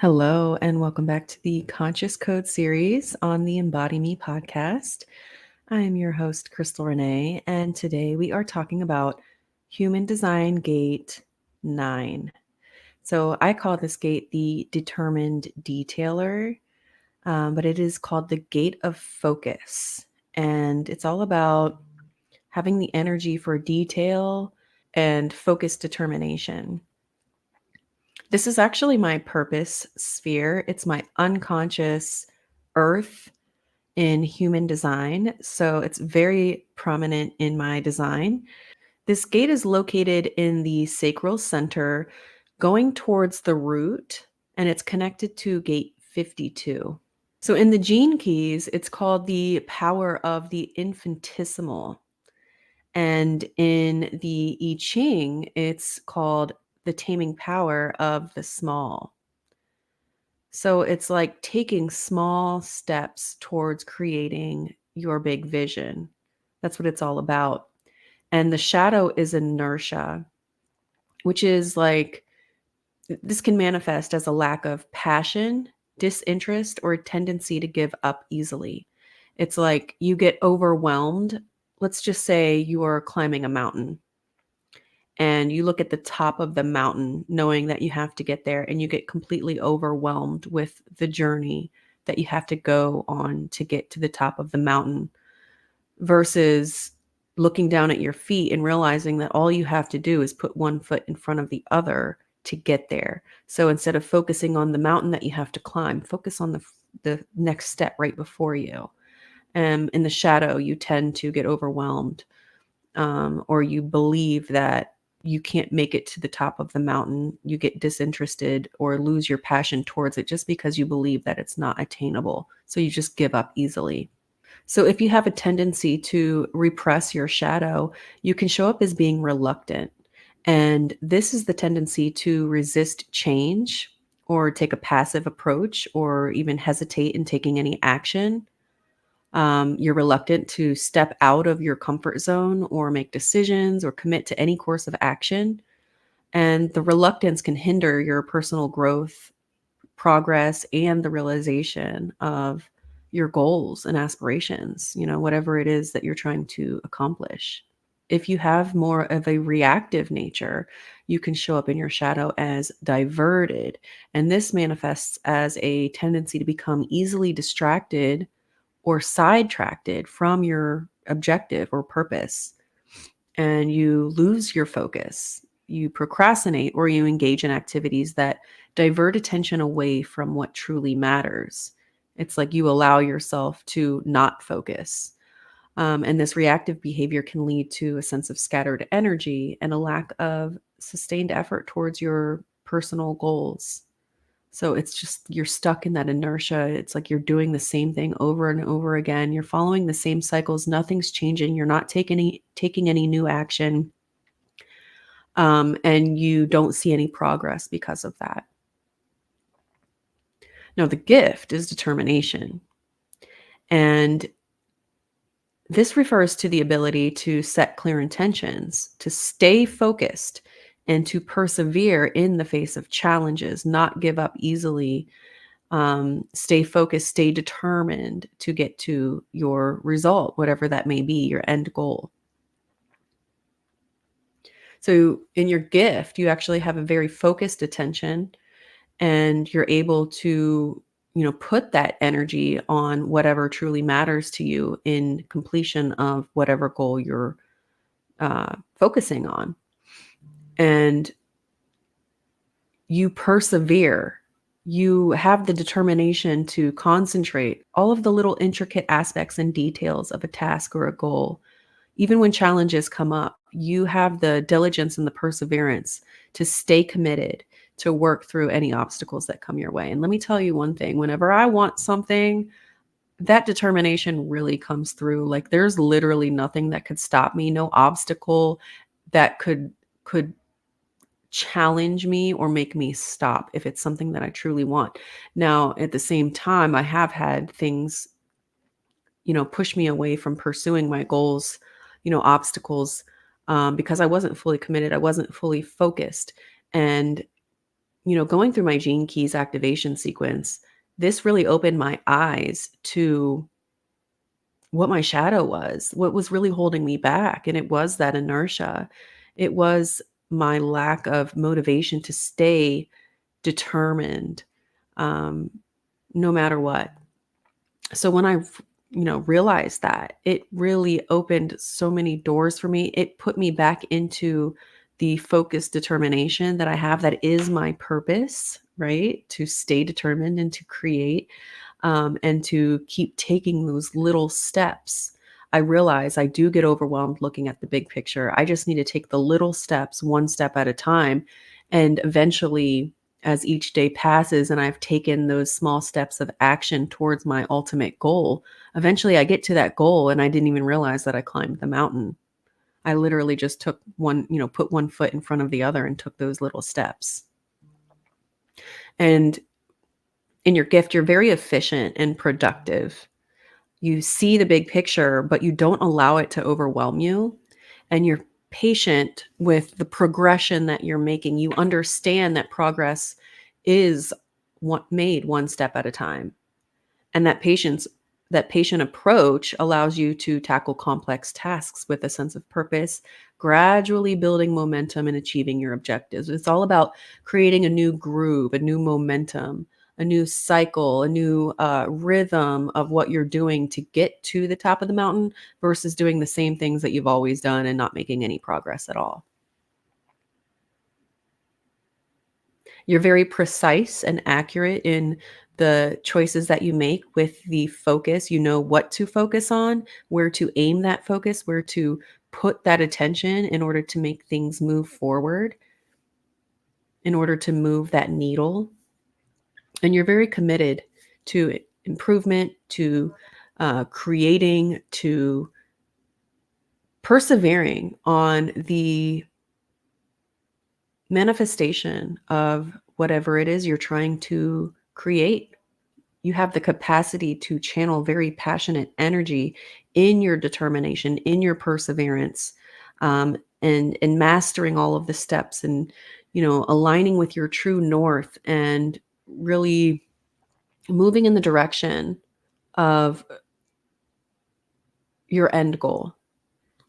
Hello, and welcome back to the Conscious Code series on the Embody Me podcast. I am your host, Crystal Renee, and today we are talking about Human Design Gate 9. So I call this gate the Determined Detailer, but it is called the Gate of Focus. And it's all about having the energy for detail and focused determination. This is actually my purpose sphere. It's my unconscious earth in human design. So it's very prominent in my design. This gate is located in the sacral center, going towards the root, and it's connected to gate 52. So in the gene keys, it's called the power of the infinitesimal. And in the I Ching, it's called the taming power of the small. So it's like taking small steps towards creating your big vision. That's what it's all about. And the shadow is inertia, which is like this can manifest as a lack of passion, disinterest, or a tendency to give up easily. It's like you get overwhelmed. Let's just say you are climbing a mountain and you look at the top of the mountain knowing that you have to get there, and you get completely overwhelmed with the journey that you have to go on to get to the top of the mountain, versus looking down at your feet and realizing that all you have to do is put one foot in front of the other to get there. So instead of focusing on the mountain that you have to climb, focus on the next step right before you. In the shadow, you tend to get overwhelmed, or you believe that you can't make it to the top of the mountain. You get disinterested or lose your passion towards it just because you believe that it's not attainable. So you just give up easily. So if you have a tendency to repress your shadow, you can show up as being reluctant. And this is the tendency to resist change or take a passive approach or even hesitate in taking any action. You're reluctant to step out of your comfort zone or make decisions or commit to any course of action. And the reluctance can hinder your personal growth, progress, and the realization of your goals and aspirations, whatever it is that you're trying to accomplish. If you have more of a reactive nature, you can show up in your shadow as diverted. And this manifests as a tendency to become easily distracted or sidetracked from your objective or purpose, and you lose your focus. You procrastinate or you engage in activities that divert attention away from what truly matters. It's like you allow yourself to not focus. And this reactive behavior can lead to a sense of scattered energy and a lack of sustained effort towards your personal goals. So it's just you're stuck in that inertia. It's like you're doing the same thing over and over again. You're following the same cycles. Nothing's changing. You're not taking any new action, and you don't see any progress because of that. Now, the gift is determination, and this refers to the ability to set clear intentions, to stay focused, and to persevere in the face of challenges, not give up easily. Stay focused, stay determined to get to your result, whatever that may be, your end goal. So in your gift, you actually have a very focused attention, and you're able to, put that energy on whatever truly matters to you in completion of whatever goal you're focusing on. And you persevere. You have the determination to concentrate all of the little intricate aspects and details of a task or a goal. Even when challenges come up, you have the diligence and the perseverance to stay committed, to work through any obstacles that come your way. And let me tell you one thing, whenever I want something, that determination really comes through. Like there's literally nothing that could stop me, no obstacle that could challenge me or make me stop if it's something that I truly want. Now, at the same time, I have had things, push me away from pursuing my goals, obstacles, because I wasn't fully committed. I wasn't fully focused. And going through my Gene Keys activation sequence, this really opened my eyes to what my shadow was, what was really holding me back. And it was that inertia. It was my lack of motivation to stay determined, um, no matter what. So when I, realized that, it really opened so many doors for me. It put me back into the focused determination that I have, that is my purpose, right? To stay determined and to create, and to keep taking those little steps. I realize I do get overwhelmed looking at the big picture. I just need to take the little steps, one step at a time. And eventually, as each day passes and I've taken those small steps of action towards my ultimate goal, eventually I get to that goal and I didn't even realize that I climbed the mountain. I literally just took one, put one foot in front of the other and took those little steps. And in your gift, you're very efficient and productive. You see the big picture, but you don't allow it to overwhelm you. And you're patient with the progression that you're making. You understand that progress is made one step at a time. And that patient approach allows you to tackle complex tasks with a sense of purpose, gradually building momentum and achieving your objectives. It's all about creating a new groove, a new momentum, a new cycle, a new rhythm of what you're doing to get to the top of the mountain versus doing the same things that you've always done and not making any progress at all. You're very precise and accurate in the choices that you make with the focus. You know what to focus on, where to aim that focus, where to put that attention in order to make things move forward, in order to move that needle. And you're very committed to improvement, to creating, to persevering on the manifestation of whatever it is you're trying to create. You have the capacity to channel very passionate energy in your determination, in your perseverance, and mastering all of the steps, and aligning with your true north, and really moving in the direction of your end goal,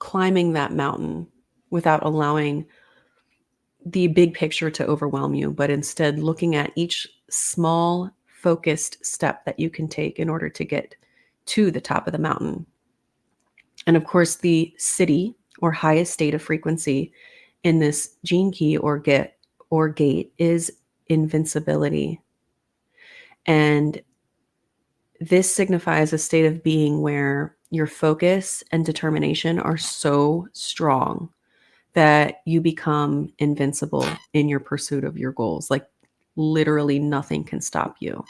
climbing that mountain without allowing the big picture to overwhelm you, but instead looking at each small, focused step that you can take in order to get to the top of the mountain. And of course, the siddhi, or highest state of frequency in this gene key or gate, is invincibility. And this signifies a state of being where your focus and determination are so strong that you become invincible in your pursuit of your goals. Like literally nothing can stop you.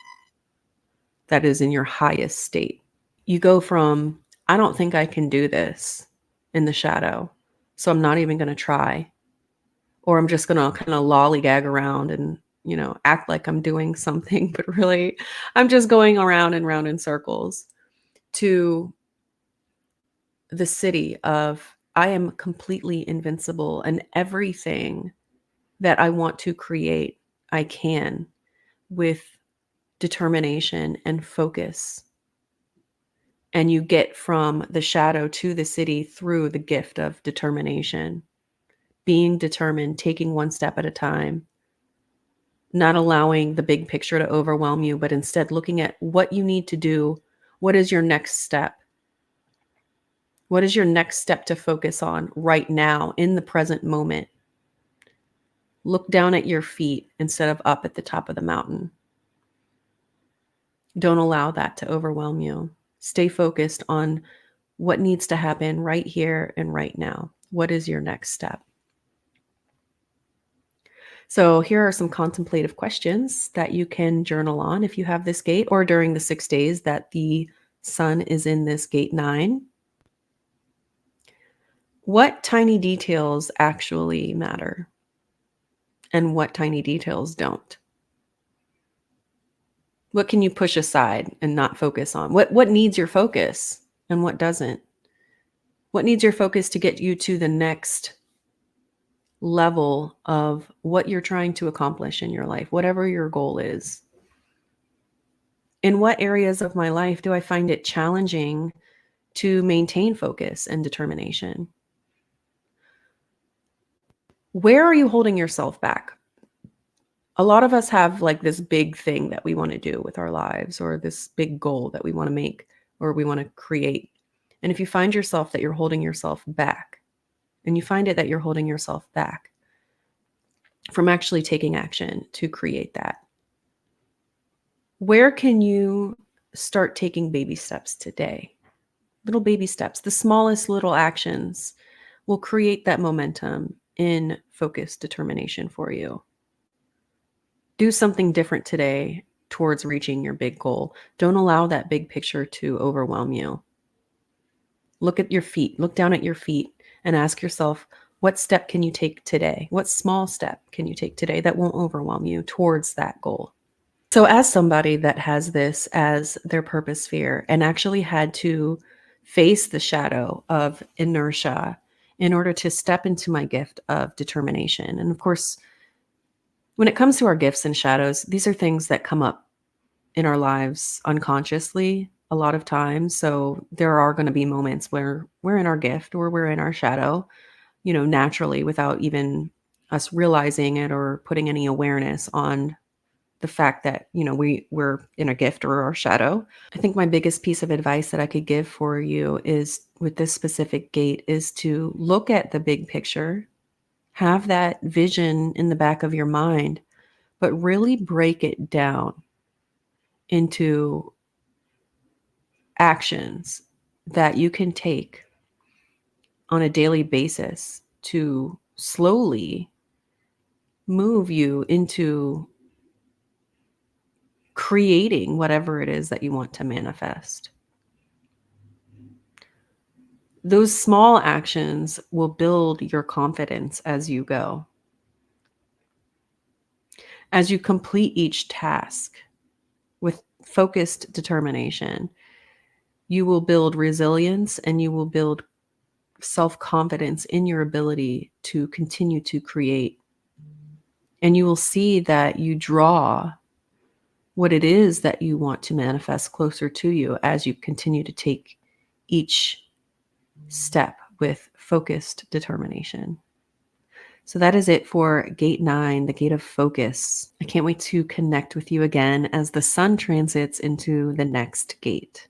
That is in your highest state. You go from, I don't think I can do this, in the shadow, so I'm not even going to try, or I'm just going to kind of lollygag around and, act like I'm doing something, but really I'm just going around and round in circles, to the siddhi of, I am completely invincible, and everything that I want to create, I can, with determination and focus. And you get from the shadow to the siddhi through the gift of determination, being determined, taking one step at a time, not allowing the big picture to overwhelm you, but instead looking at what you need to do. What is your next step? What is your next step to focus on right now in the present moment? Look down at your feet instead of up at the top of the mountain. Don't allow that to overwhelm you. Stay focused on what needs to happen right here and right now. What is your next step? So here are some contemplative questions that you can journal on if you have this gate, or during the 6 days that the sun is in this gate 9. What tiny details actually matter, and what tiny details don't? What can you push aside and not focus on? What needs your focus and what doesn't? What needs your focus to get you to the next level of what you're trying to accomplish in your life, whatever your goal is. In what areas of my life do I find it challenging to maintain focus and determination? Where are you holding yourself back? A lot of us have like this big thing that we want to do with our lives, or this big goal that we want to make or we want to create. And if you find yourself that you're holding yourself back, and you find it that you're holding yourself back from actually taking action to create that, where can you start taking baby steps today? Little baby steps, the smallest little actions will create that momentum in focused determination for you. Do something different today towards reaching your big goal. Don't allow that big picture to overwhelm you. Look at your feet, look down at your feet and ask yourself, what step can you take today? What small step can you take today that won't overwhelm you towards that goal? So, as somebody that has this as their purpose sphere and actually had to face the shadow of inertia in order to step into my gift of determination. And of course, when it comes to our gifts and shadows, these are things that come up in our lives unconsciously a lot of times. So there are going to be moments where we're in our gift or we're in our shadow, naturally without even us realizing it or putting any awareness on the fact that, we're in a gift or our shadow. I think my biggest piece of advice that I could give for you is with this specific gate is to look at the big picture, have that vision in the back of your mind, but really break it down into actions that you can take on a daily basis to slowly move you into creating whatever it is that you want to manifest. Those small actions will build your confidence as you go. As you complete each task with focused determination, you will build resilience and you will build self-confidence in your ability to continue to create. And you will see that you draw what it is that you want to manifest closer to you as you continue to take each step with focused determination. So that is it for Gate 9, the Gate of Focus. I can't wait to connect with you again as the sun transits into the next gate.